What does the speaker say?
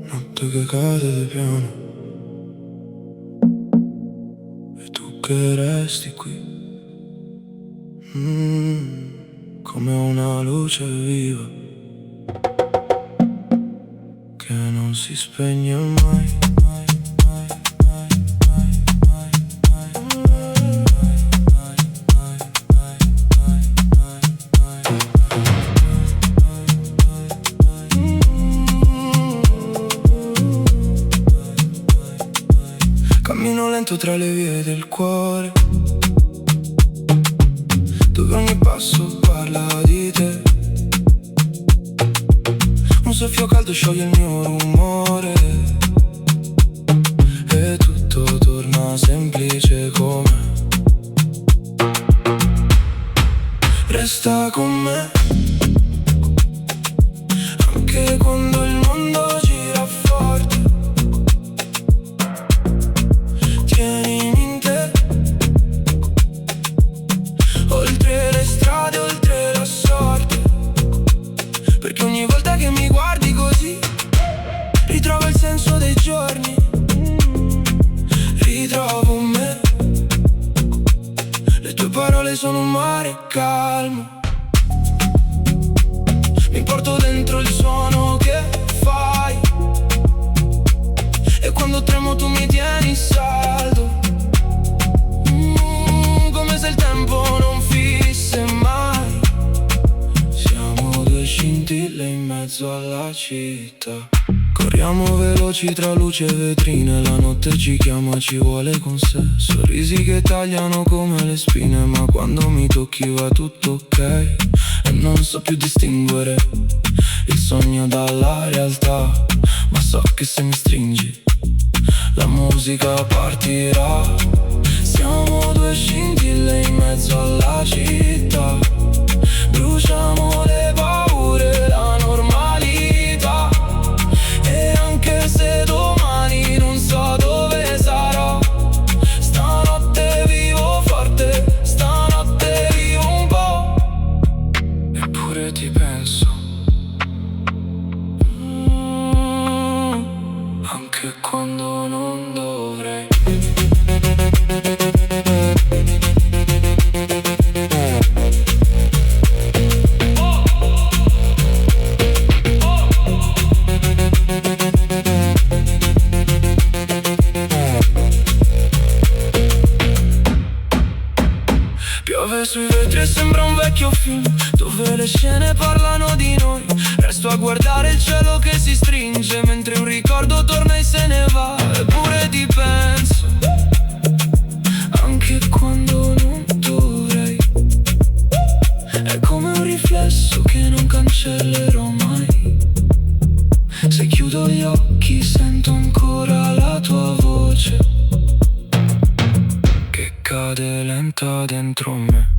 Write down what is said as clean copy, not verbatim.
Notte che cade di piano e tu che resti qui, come una luce viva che non si spegne mai. Cammino lento tra le vie del cuore, dove ogni passo parla di te. Un soffio caldo scioglie il mio rumore e tutto torna semplice come. Resta con me anche quando il mondo gira forte. Tienimi in te, oltre le strade, oltre la sorte, perché ogni volta che mi guardi così ritrovo il senso dei giorni, ritrovo me. Le tue parole sono un mare calmo, mi porto dentro il suono che fai, e quando tremo tu mi tieni saldo, come se il tempo non finisse mai. Siamo due scintille in mezzo alla città. Corriamo veloci tra luce e vetrine, la notte ci chiama, ci vuole con sé. Sorrisi che tagliano come le spine, ma quando mi tocchi va tutto ok. E non so più distinguere il sogno dalla realtà, ma so che se mi stringi la musica partirà. Siamo due scintille in mezzo alla città, bruciamo le paure, la normalità. E anche se domani non so dove sarò, stanotte vivo forte, stanotte vivo un po'. Eppure ti penso, anche quando non dovrei. Piove sui vetri e sembra un vecchio film, dove le scene parlano di noi. Resto a guardare il cielo che si stringe, mentre un ricordo torna e se ne va. Eppure ti penso, anche quando non dovrei. È come un riflesso che non cancellerò mai. Se chiudo gli occhi sento ancora la tua voce che cade lenta dentro me.